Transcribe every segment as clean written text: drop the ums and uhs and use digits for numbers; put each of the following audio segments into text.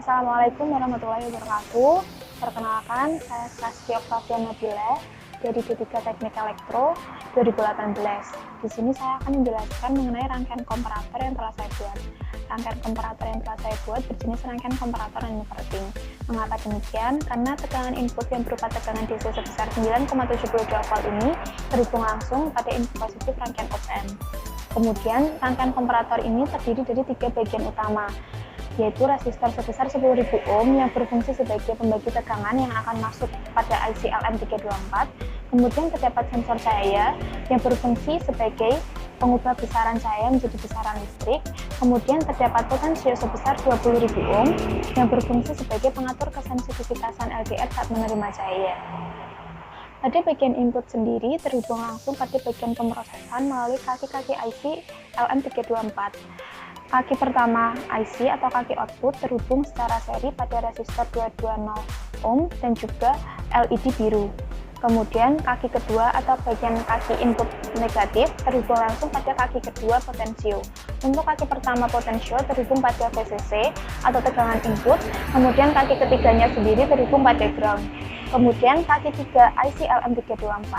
Assalamualaikum warahmatullahi wabarakatuh. Perkenalkan, saya Saskia Octavian Nabila dari D3 Teknik Elektro 2018. Di sini saya akan menjelaskan mengenai rangkaian komparator yang telah saya buat. Rangkaian komparator yang telah saya buat berjenis rangkaian komparator non-inverting. Mengapa demikian? Karena tegangan input yang berupa tegangan DC sebesar 9,72 volt ini terhubung langsung pada input positif rangkaian op-amp. Kemudian, rangkaian komparator ini terdiri dari 3 bagian utama, yaitu resistor sebesar 10.000 ohm yang berfungsi sebagai pembagi tegangan yang akan masuk pada IC LM324. Kemudian terdapat sensor cahaya yang berfungsi sebagai pengubah besaran cahaya menjadi besaran listrik. Kemudian terdapat potensio sebesar 20.000 ohm yang berfungsi sebagai pengatur kesensitivitasan LDR saat menerima cahaya. Pada bagian input sendiri terhubung langsung pada bagian pemrosesan melalui kaki-kaki IC LM324. Kaki pertama IC atau kaki output terhubung secara seri pada resistor 220 ohm dan juga LED biru. Kemudian kaki kedua atau bagian kaki input negatif terhubung langsung pada kaki kedua potensio. Untuk kaki pertama potensio terhubung pada VCC atau tegangan input, kemudian kaki ketiganya sendiri terhubung pada ground. Kemudian kaki 3 IC LM324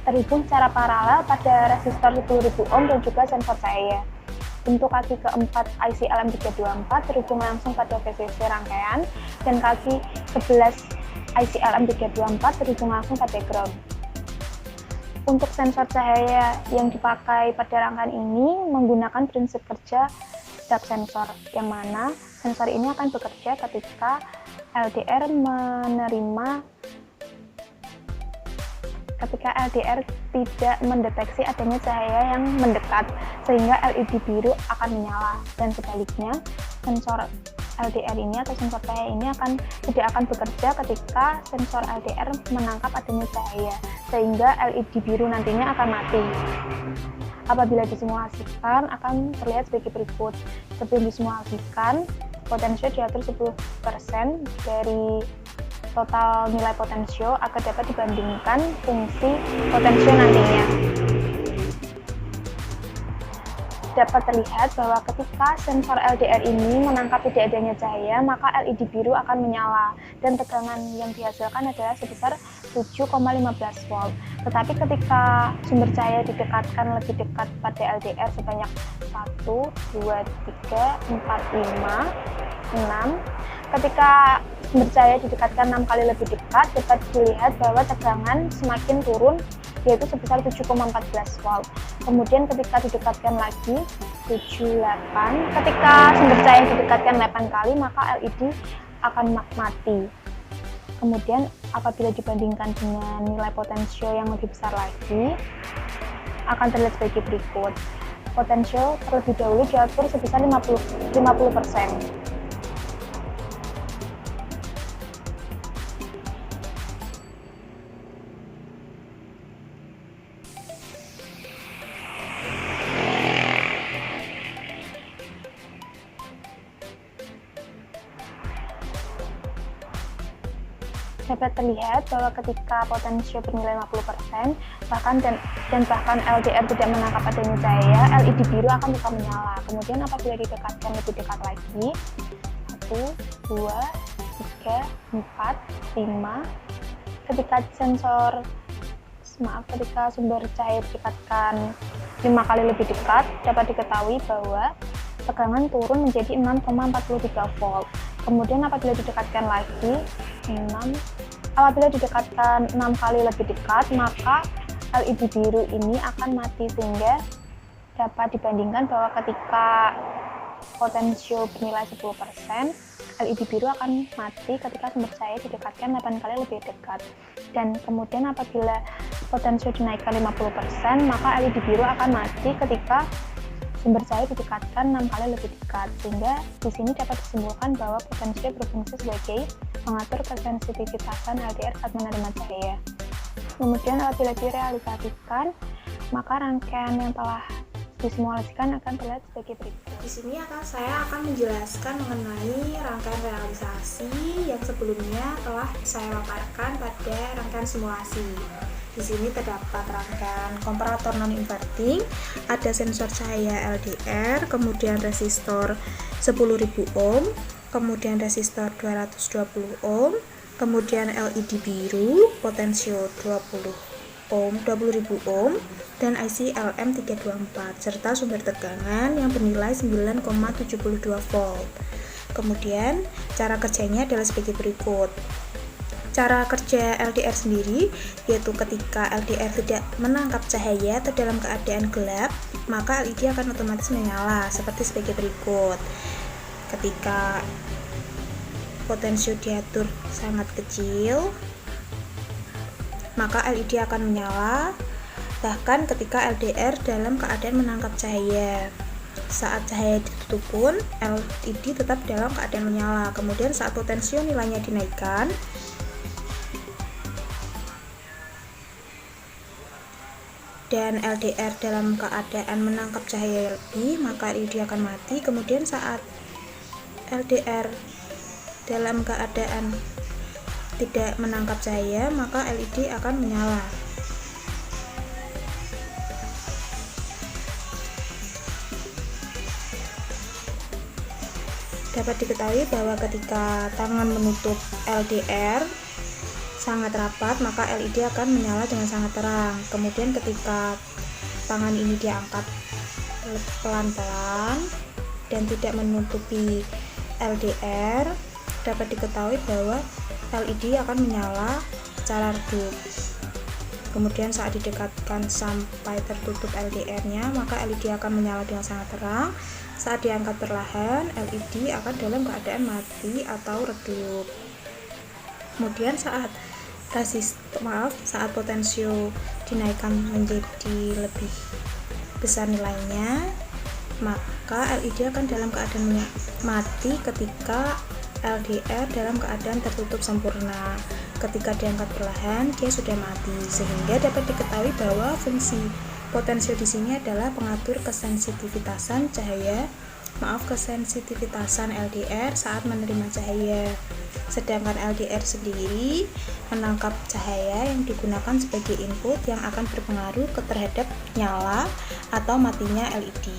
terhubung secara paralel pada resistor 10.000 ohm dan juga sensor cahaya. Untuk kaki keempat IC LM324 terhubung langsung pada VCC rangkaian dan kaki 11 IC LM324 terhubung langsung pada ground. Untuk sensor cahaya yang dipakai pada rangkaian ini menggunakan prinsip kerja depth sensor, yang mana sensor ini akan bekerja ketika LDR tidak mendeteksi adanya cahaya yang mendekat, sehingga LED biru akan menyala, dan sebaliknya sensor LDR ini atau sensor cahaya ini tidak akan bekerja ketika sensor LDR menangkap adanya cahaya, sehingga LED biru nantinya akan mati. Apabila disimulasikan akan terlihat sebagai berikut. Sebelum disimulasikan, potensio diatur 10% dari total nilai potensio agar dapat dibandingkan fungsi potensio nantinya. Dapat terlihat bahwa ketika sensor LDR ini menangkap tidak adanya cahaya, maka LED biru akan menyala dan tegangan yang dihasilkan adalah sebesar 7,15 volt. Tetapi ketika sumber cahaya didekatkan lebih dekat pada LDR sebanyak 1, 2, 3, 4, 5, 6, ketika sumber cahaya didekatkan 6 kali lebih dekat, dapat dilihat bahwa tegangan semakin turun, yaitu sebesar 7,14 volt. Kemudian ketika didekatkan lagi 7, 8, ketika sumber cahaya didekatkan 8 kali, maka LED akan mati. Kemudian apabila dibandingkan dengan nilai potensio yang lebih besar lagi, akan terlihat sebagai berikut. Potensio terlebih dahulu diatur sebesar 50%. Dapat terlihat bahwa ketika potensio bernilai 50%, bahkan LDR tidak menangkap adanya cahaya, LED biru akan tetap menyala. Kemudian apabila didekatkan lebih dekat lagi, 1, 2, 3, 4, 5, ketika sumber cahaya didekatkan 5 kali lebih dekat, dapat diketahui bahwa tegangan turun menjadi 6,43 volt. Kemudian apabila didekatkan lagi 6 kali lebih dekat, maka LED biru ini akan mati, sehingga dapat dibandingkan bahwa ketika potensio bernilai 10%, LED biru akan mati ketika sumber cahaya didekatkan 8 kali lebih dekat. Dan kemudian apabila potensio dinaikkan 50%, maka LED biru akan mati ketika sumber cahaya didekatkan 6 kali lebih dekat, sehingga di sini dapat disimpulkan bahwa potensio berfungsi sebagai mengatur kesensitivitasan LDR saat menerima cahaya. Kemudian apabila direalisasikan, maka rangkaian yang telah disimulasikan akan terlihat sebagai berikut. Di sini saya akan menjelaskan mengenai rangkaian realisasi yang sebelumnya telah saya paparkan pada rangkaian simulasi. Di sini terdapat rangkaian komparator non-inverting, ada sensor cahaya LDR, kemudian resistor 10.000 ohm, kemudian resistor 220 ohm, kemudian LED biru potensio 20.000 ohm, dan IC LM324 serta sumber tegangan yang bernilai 9,72 volt. Kemudian cara kerjanya adalah sebagai berikut. Cara kerja LDR sendiri yaitu ketika LDR tidak menangkap cahaya atau dalam keadaan gelap, maka LED akan otomatis menyala seperti sebagai berikut. Ketika potensio diatur sangat kecil, maka LED akan menyala. Bahkan ketika LDR dalam keadaan menangkap cahaya, saat cahaya ditutup pun LED tetap dalam keadaan menyala. Kemudian saat potensio nilainya dinaikkan, dan LDR dalam keadaan menangkap cahaya lebih, maka LED akan mati. Kemudian saat LDR dalam keadaan tidak menangkap cahaya, maka LED akan menyala. Dapat diketahui bahwa ketika tangan menutup LDR sangat rapat, maka LED akan menyala dengan sangat terang. Kemudian ketika tangan ini diangkat pelan-pelan dan tidak menutupi LDR, dapat diketahui bahwa LED akan menyala secara redup. Kemudian saat didekatkan sampai tertutup LDR-nya, maka LED akan menyala dengan sangat terang. Saat diangkat perlahan, LED akan dalam keadaan mati atau redup. Kemudian saat potensio dinaikkan menjadi lebih besar nilainya, maka LED akan dalam keadaan mati ketika LDR dalam keadaan tertutup sempurna. Ketika diangkat perlahan, dia sudah mati, sehingga dapat diketahui bahwa fungsi potensio di sini adalah pengatur kesensitivitasan LDR saat menerima cahaya. Sedangkan LDR sendiri menangkap cahaya yang digunakan sebagai input yang akan berpengaruh terhadap nyala atau matinya LED.